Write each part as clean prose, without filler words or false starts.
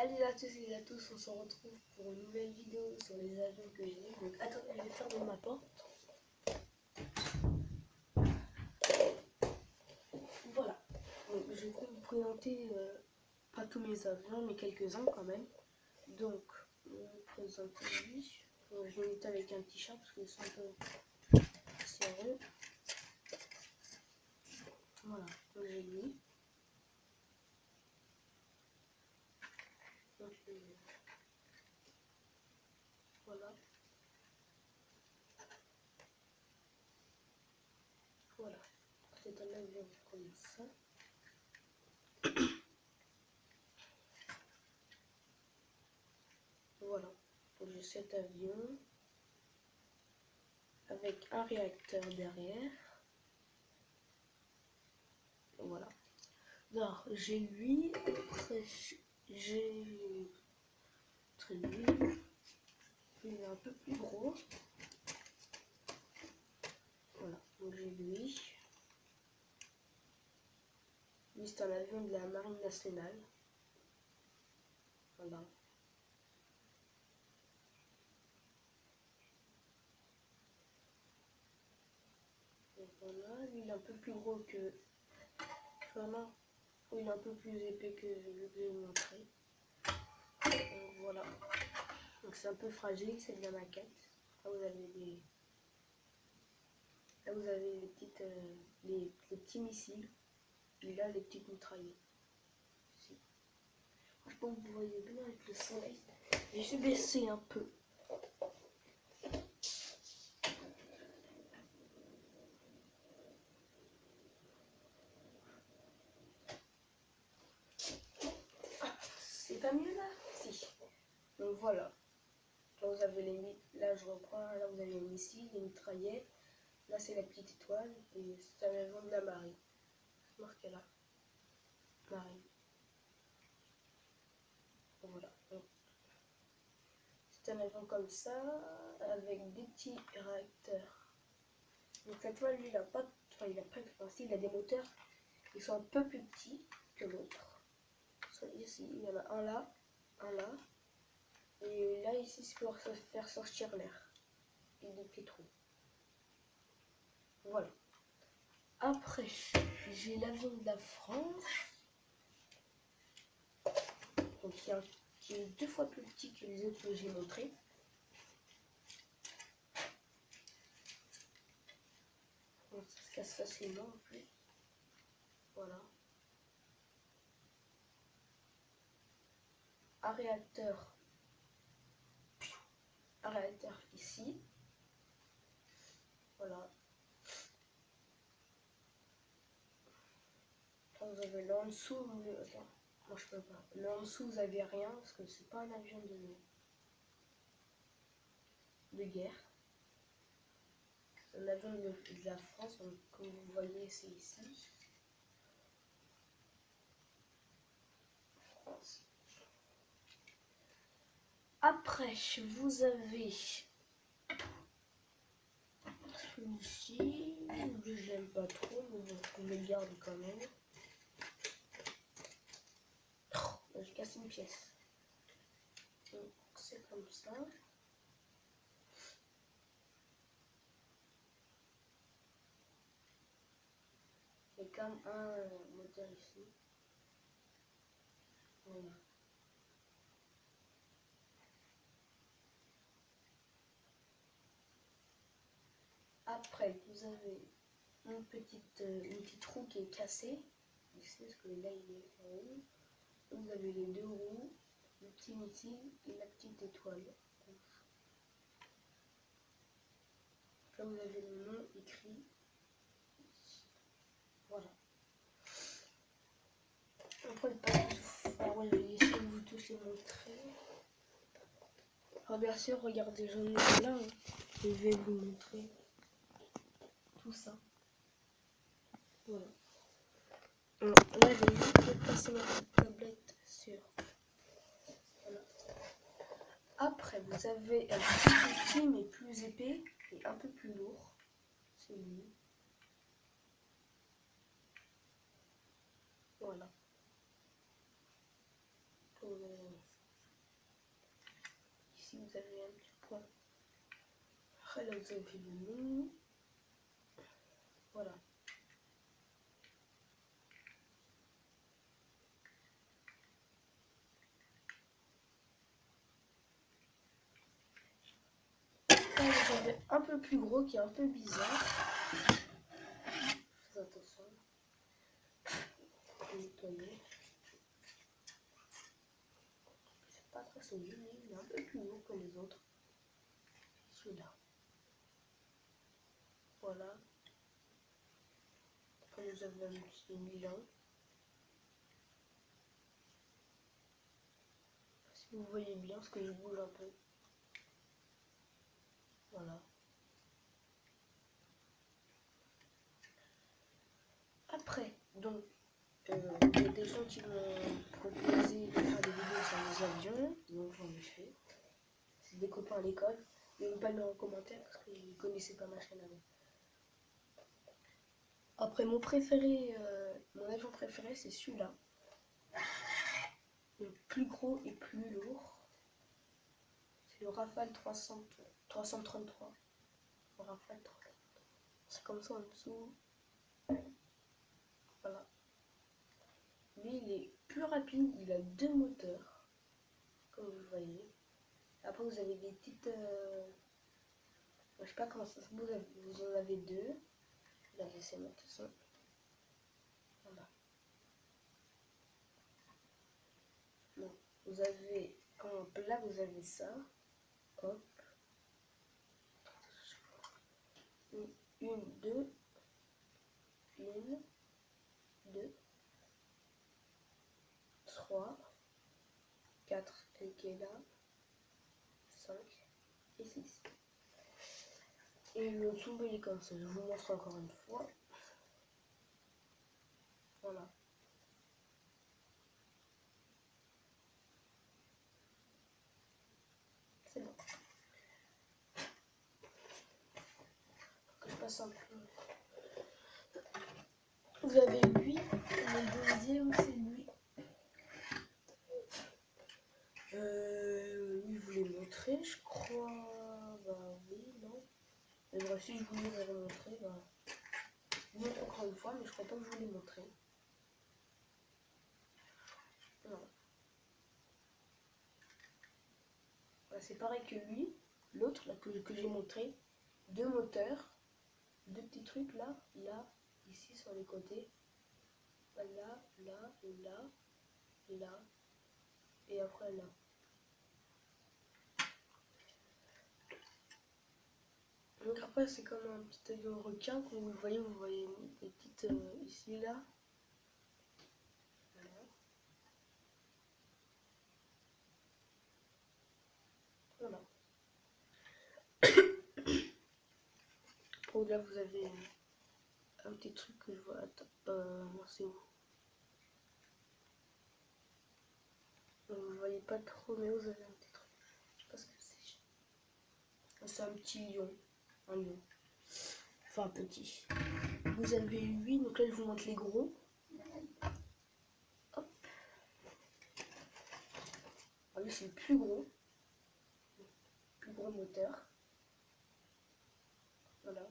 Salut à tous et à tous, on se retrouve pour une nouvelle vidéo sur les avions que j'ai. Donc attendez, je vais fermer ma porte. Voilà, donc je vais vous présenter pas tous mes avions mais quelques-uns quand même. Donc je vais vous présenter lui. Je l'ai mis avec un t-shirt parce qu'ils sont un peu serrés. Voilà, donc j'ai lui. Donc, voilà. Voilà, c'est un avion comme ça. Voilà, donc j'ai cet avion avec un réacteur derrière. Voilà. Alors j'ai lui, après j'ai lui, il est un peu plus gros. Voilà, donc j'ai lui. Lui c'est un avion de la Marine nationale. Voilà. Donc voilà, lui il est un peu plus gros que. Voilà. Il est un peu plus épais que je vous ai montré. Donc voilà. Donc c'est un peu fragile, c'est de la maquette. Là vous avez des. Là vous avez les petites les petits missiles. Et là les petites mitraillettes. Franchement vous voyez bien avec le soleil. Je suis baissé un peu. C'est pas mieux là? Si. Donc voilà. Là vous avez les là je reprends, là vous avez les missiles, les mitraillettes. Là c'est la petite étoile et c'est un avion de la marine. C'est marqué là. Marine. Voilà. C'est un avion comme ça avec des petits réacteurs. Donc cette fois lui il a pas. Enfin il a pas. Enfin si il a des moteurs. Ils sont un peu plus petits que l'autre. Ici, il y en a un là, un là. Et là, ici, c'est pour se faire sortir l'air. Et des petits trous. Voilà. Après, j'ai l'avion de la France. Donc, qui est 2 fois plus petit que les autres que j'ai montrés. Donc, ça se casse facilement en plus. Voilà. Un réacteur ici. Voilà. Là, vous avez là en dessous. Attends, moi je peux pas. Là en dessous, vous avez rien parce que c'est pas un avion de guerre. C'est un avion de la France, donc comme vous voyez, c'est ici. France. Après, vous avez celui-ci, que j'aime pas trop, mais bon, on le garde quand même. Oh, j'ai cassé une pièce. Donc, c'est comme ça. Il y a comme un moteur ici. Voilà. Après, vous avez une petite roue qui est cassée. Ici, parce que là, il est en haut. Vous avez les 2 roues, le petit missile et la petite étoile. Là, vous avez le nom écrit. Voilà. Après, pas du tout. Alors, je vais essayer de vous tous les montrer. Alors, bien sûr, regardez, j'en ai là. Hein. Je vais vous montrer tout ça. Voilà. Alors, là, j'ai juste passé ma tablette sur. Voilà. Après, vous avez un petit outil, mais plus épais et un peu plus lourd. C'est lui. Voilà. ici vous avez un petit point. Après là vous avez le nom. Voilà. Là vous avez un peu plus gros qui est un peu bizarre. Faites attention. Nettoyer. C'est pas très solide, il est un peu plus lourd que les autres. Celui-là. Voilà. Après vous avez un petit Milan. Si vous voyez bien parce que je bouge un peu. Voilà. Après, donc, il y a des gens qui m'ont proposé de faire des vidéos sur les avions, donc j'en ai fait. C'est des copains à l'école, ils n'ont pas mis en commentaire parce qu'ils connaissaient pas ma chaîne avant. Après, mon préféré, mon avion préféré, c'est celui-là. Le plus gros et plus lourd. C'est le Rafale 333. Le Rafale 333. C'est comme ça en dessous. Voilà. Lui, il est plus rapide, il a 2 moteurs, comme vous le voyez. Après, vous avez des petites... je sais pas comment ça se... Vous en avez 2. Je vais la laisser mettre ça. Voilà. Donc, vous avez... En plat, vous avez ça. Hop. Une, deux. Une, deux. 3, 4, elle qui est là, 5 et 6. Et le tombe il est comme ça, je vous montre encore une fois. Voilà. C'est bon. Que je passe un peu. Vous avez lui, le deuxième c'est lui. Lui, je vous l'ai montré, je crois. Bah oui, non. Mais bref, si je vous l'ai montré, bah. Je vous montre encore une fois, mais je crois pas que je vous l'ai montré. Non. Bah, c'est pareil que lui, l'autre là que j'ai montré. 2 moteurs, 2 petits trucs là, ici sur les côtés. Là, là, là, là, et après là. Donc après c'est comme un petit avion requin, comme vous voyez des petites ici là. Voilà. Voilà. Pour là vous avez un petit truc que je vois. Attends, non c'est où? Vous voyez pas trop, mais vous avez un petit truc. Je sais pas ce que c'est. C'est un petit lion. Un lion. Enfin petit. Vous avez 8, donc là je vous montre les gros. Hop. Ah, lui c'est le plus gros. Plus gros moteur. Voilà.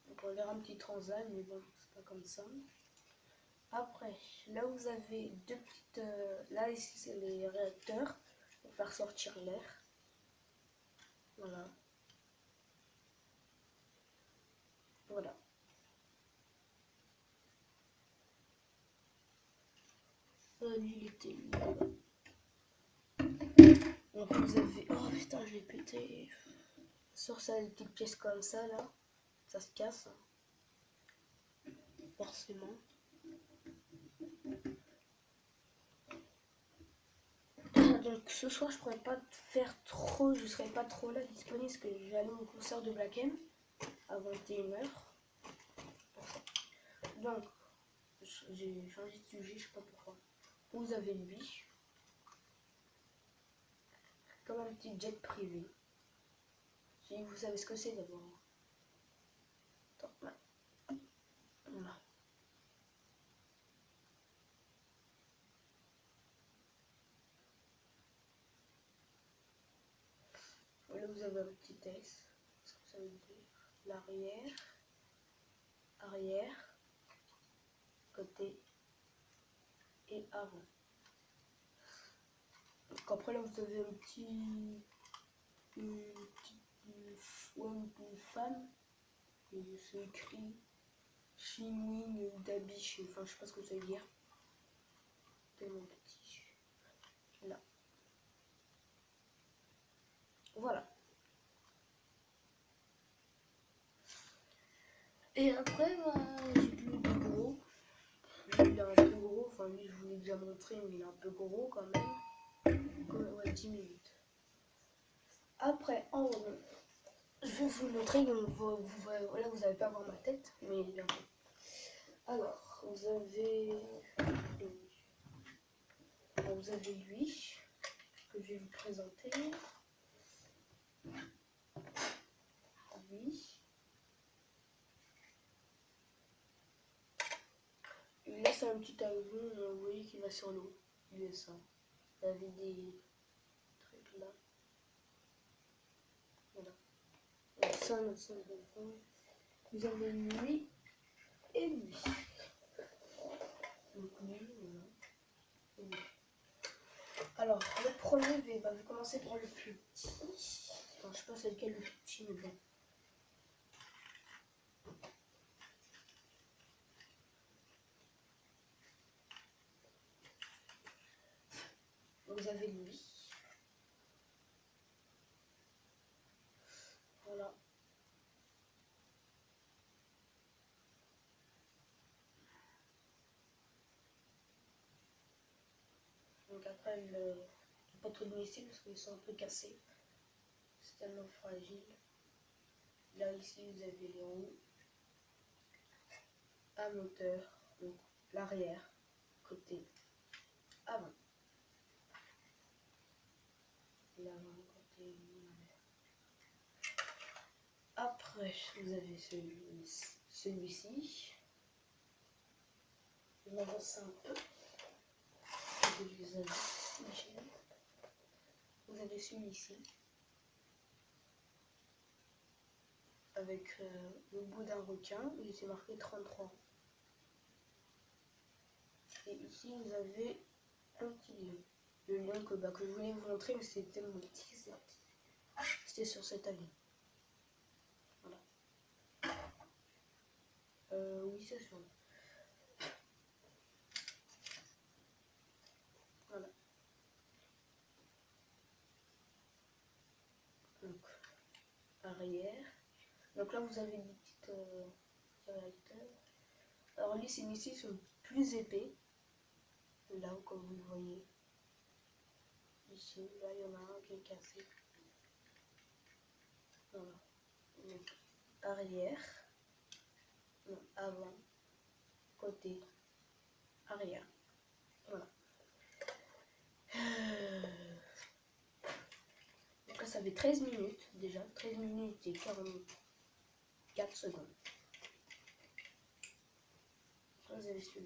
Donc on dirait un petit transal, mais bon, c'est pas comme ça. Après, là vous avez 2 petites... là ici c'est les réacteurs pour faire sortir l'air. Voilà. Voilà. Lui il était là. Donc vous avez... Oh putain, je l'ai pété. Sur ça, des petites pièces comme ça là. Ça se casse. Forcément. Donc ce soir je pourrais pas faire trop, je serai pas trop là disponible parce que je vais aller au concert de Black M à 21h. Donc j'ai changé de sujet, je sais pas pourquoi. Vous avez lui, comme un petit jet privé. Si vous savez ce que c'est d'abord. vous avez un petit S. Qu'est-ce que ça veut dire? L'arrière, arrière, côté et avant. Donc après là vous avez un petit une femme et c'est écrit Shinwin Dabish, enfin je sais pas ce que ça veut dire. Tellement petit. Là. Voilà. Et après bah, j'ai plus de gros. Lui il est un peu gros, enfin lui je vous l'ai déjà montré mais il est un peu gros quand même. Ouais, 10 minutes. Après en haut, je vais vous montrer, là vous n'allez pas voir ma tête, mais bientôt. Alors, vous avez lui, que je vais vous présenter. Lui. Et là, c'est un petit avion, vous voyez, qui va sur l'eau. Il est ça. Vous avez des trucs là. Voilà. Donc ça, vous avez lui et lui. Donc lui, voilà. Et lui. Alors, le premier, je vais commencer par le plus petit. Enfin, je sais pas c'est lequel le plus petit, mais bon. Vous avez lui. Voilà. Donc après, il n'y a pas trop de missiles parce qu'ils sont un peu cassés. C'est tellement fragile. Là, ici, vous avez les roues. Un moteur. Donc l'arrière, côté avant. L'avant, côté arrière. Après, vous avez celui-ci. Je m'avance un peu. Vous avez celui-ci. Avec le bout d'un requin. Il s'est marqué 33. Et ici, vous avez un petit lion. Le lion que je voulais vous montrer, mais c'était tellement petit. C'était sur cet avion. Voilà. Oui, c'est sûr. Voilà. Donc, arrière. Donc là, vous avez des petites réacteurs. Alors, les missiles sont plus épais. Là, comme vous le voyez. Ici, là, il y en a un qui est cassé. Voilà. Donc, arrière. Non, avant. Côté. Arrière. Voilà. Donc là, ça fait 13 minutes déjà. 13 minutes et 44 secondes. Là, vous avez celui-là.